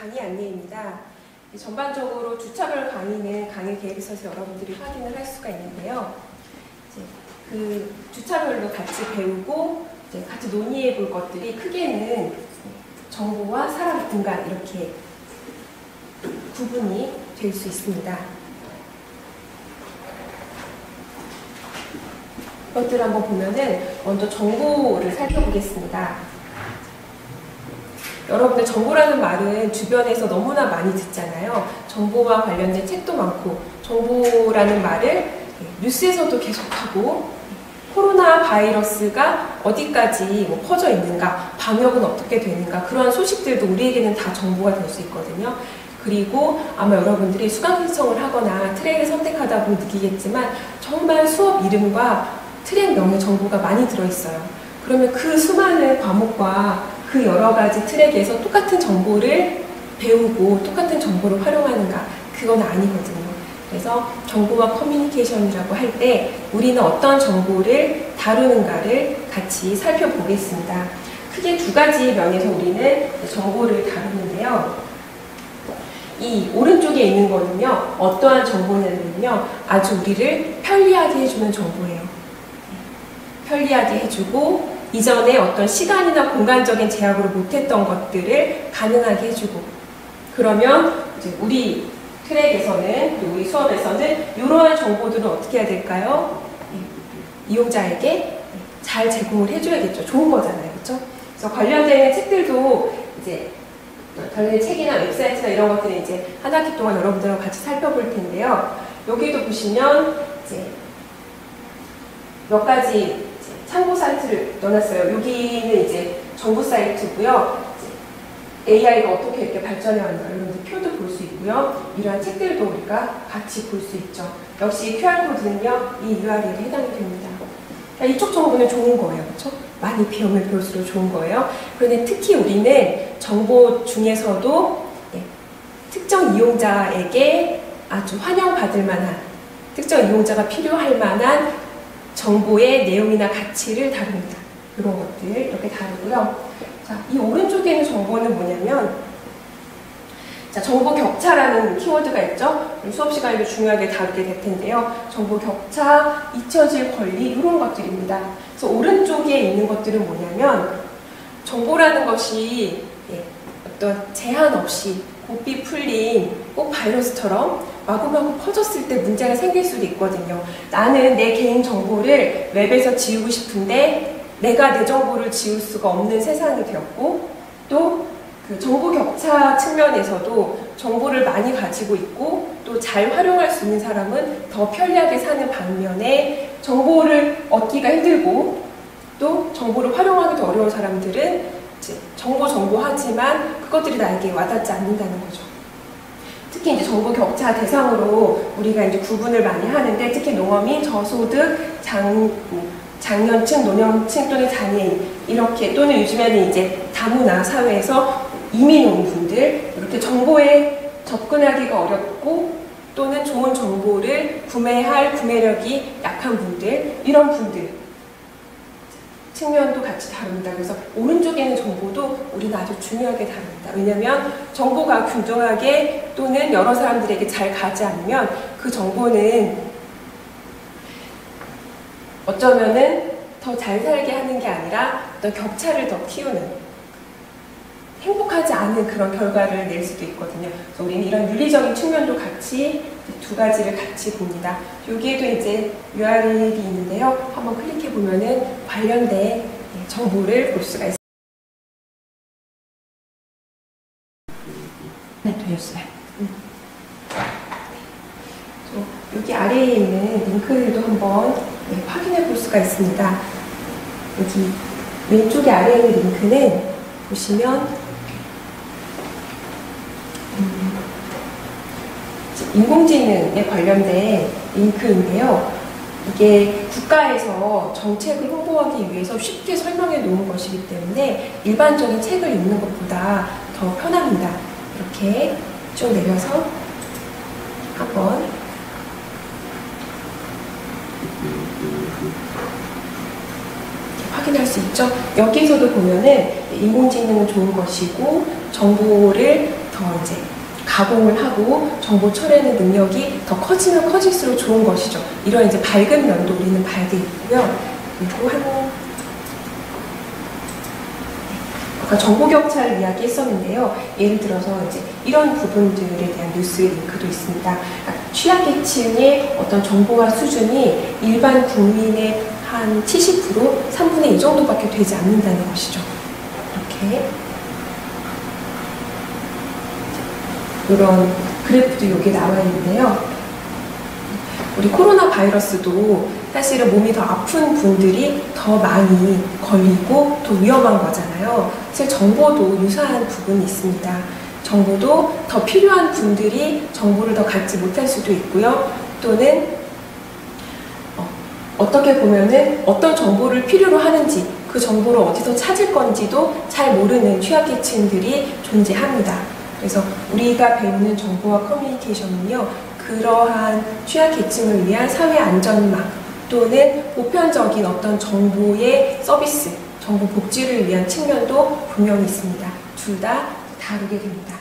강의 안내입니다. 전반적으로 주차별 강의는 강의 계획서에서 여러분들이 확인을 할 수가 있는데요. 그 주차별로 같이 배우고 같이 논의해 볼 것들이 크게는 정보와 사람 공간 이렇게 구분이 될 수 있습니다. 이것들을 한번 보면은 먼저 정보를 살펴보겠습니다. 여러분들 정보라는 말은 주변에서 너무나 많이 듣잖아요. 정보와 관련된 책도 많고 정보라는 말을 뉴스에서도 계속하고 코로나 바이러스가 어디까지 퍼져 있는가, 방역은 어떻게 되는가 그러한 소식들도 우리에게는 다 정보가 될 수 있거든요. 그리고 아마 여러분들이 수강 신청을 하거나 트랙을 선택하다 보면 느끼겠지만 정말 수업 이름과 트랙 명의 정보가 많이 들어있어요. 그러면 그 수많은 과목과 그 여러 가지 트랙에서 똑같은 정보를 배우고 똑같은 정보를 활용하는가? 그건 아니거든요. 그래서 정보와 커뮤니케이션이라고 할 때 우리는 어떤 정보를 다루는가를 같이 살펴보겠습니다. 크게 두 가지 면에서 우리는 정보를 다루는데요. 이 오른쪽에 있는 거는요, 어떠한 정보냐면요, 아주 우리를 편리하게 해주는 정보예요. 편리하게 해주고, 이전에 어떤 시간이나 공간적인 제약으로 못했던 것들을 가능하게 해주고, 그러면 이제 우리 트랙에서는, 또 우리 수업에서는 이러한 정보들은 어떻게 해야 될까요? 이용자에게 잘 제공을 해줘야겠죠. 좋은 거잖아요. 그렇죠? 그래서 관련된 책들도 이제 관련된 책이나 웹사이트나 이런 것들을 이제 한 학기 동안 여러분들하고 같이 살펴볼 텐데요. 여기도 보시면 이제 몇 가지 참고 사이트를 넣어놨어요. 여기는 이제 정보 사이트고요. AI가 어떻게 이렇게 발전해 왔는가 이런 표도 볼 수 있고요. 이러한 책들도 우리가 같이 볼 수 있죠. 역시 QR코드는요, 이 URL에 해당이 됩니다. 그러니까 이쪽 정보는 좋은 거예요. 그렇죠? 많이 배우면 배울수록 좋은 거예요. 그런데 특히 우리는 정보 중에서도 특정 이용자에게 아주 환영받을 만한, 특정 이용자가 필요할 만한 정보의 내용이나 가치를 다룹니다. 이런 것들 이렇게 다루고요. 자, 이 오른쪽에 있는 정보는 뭐냐면, 자, 정보 격차라는 키워드가 있죠. 수업 시간에도 중요하게 다루게 될 텐데요. 정보 격차, 잊혀질 권리 이런 것들입니다. 그래서 오른쪽에 있는 것들은 뭐냐면, 정보라는 것이 어떤 제한 없이 고삐 풀린 꼭 바이러스처럼 마구마구 퍼졌을 때 문제가 생길 수도 있거든요. 나는 내 개인 정보를 웹에서 지우고 싶은데 내가 내 정보를 지울 수가 없는 세상이 되었고, 또 그 정보 격차 측면에서도 정보를 많이 가지고 있고 또 잘 활용할 수 있는 사람은 더 편리하게 사는 반면에 정보를 얻기가 힘들고 또 정보를 활용하기도 어려운 사람들은 이제 정보하지만 그것들이 나에게 와닿지 않는다는 거죠. 특히 이제 정보 격차 대상으로 우리가 이제 구분을 많이 하는데, 특히 농어민, 저소득, 장년층, 노년층 또는 장애인 이렇게, 또는 요즘에는 이제 다문화 사회에서 이민 온 분들, 이렇게 정보에 접근하기가 어렵고 또는 좋은 정보를 구매할 구매력이 약한 분들, 이런 분들 측면도 같이 다룹니다. 그래서 오른쪽에 있는 정보도 우리는 아주 중요하게 다룹니다. 왜냐하면 정보가 균등하게 또는 여러 사람들에게 잘 가지 않으면 그 정보는 어쩌면은 더 잘 살게 하는 게 아니라 어떤 격차를 더 키우는, 행복하지 않은 그런 결과를 낼 수도 있거든요. 그래서 우리는 이런 윤리적인 측면도 같이 두 가지를 같이 봅니다. 여기에도 이제 URL이 있는데요. 한번 클릭해 보면은 관련된 정보를 볼 수가 있습니다. 네, 되었어요. 여기 아래에 있는 링크들도 한번 확인해 볼 수가 있습니다. 여기 왼쪽에 아래에 있는 링크는 보시면 인공지능에 관련된 링크인데요. 이게 국가에서 정책을 홍보하기 위해서 쉽게 설명해 놓은 것이기 때문에 일반적인 책을 읽는 것보다 더 편합니다. 이렇게 쭉 내려서 한번 확인할 수 있죠. 여기서도 보면은 인공지능은 좋은 것이고 정보를 더 이제 가공을 하고 정보 처리하는 능력이 더 커지면 커질수록 좋은 것이죠. 이런 이제 밝은 면도 우리는 발견 있고요. 그리고 아까 정보 격차를 이야기했었는데요. 예를 들어서 이제 이런 부분들에 대한 뉴스 링크도 있습니다. 취약계층의 어떤 정보화 수준이 일반 국민의 한 70%, 3분의 2 정도밖에 되지 않는다는 것이죠. 이렇게 이런 그래프도 여기 나와 있는데요. 우리 코로나 바이러스도 사실은 몸이 더 아픈 분들이 더 많이 걸리고 더 위험한 거잖아요. 사실 정보도 유사한 부분이 있습니다. 정보도 더 필요한 분들이 정보를 더 갖지 못할 수도 있고요. 또는 어떻게 보면은 어떤 정보를 필요로 하는지 그 정보를 어디서 찾을 건지도 잘 모르는 취약계층들이 존재합니다. 그래서 우리가 배우는 정보와 커뮤니케이션은요, 그러한 취약계층을 위한 사회 안전망 또는 보편적인 어떤 정보의 서비스, 정보 복지를 위한 측면도 분명히 있습니다. 둘 다 다루게 됩니다.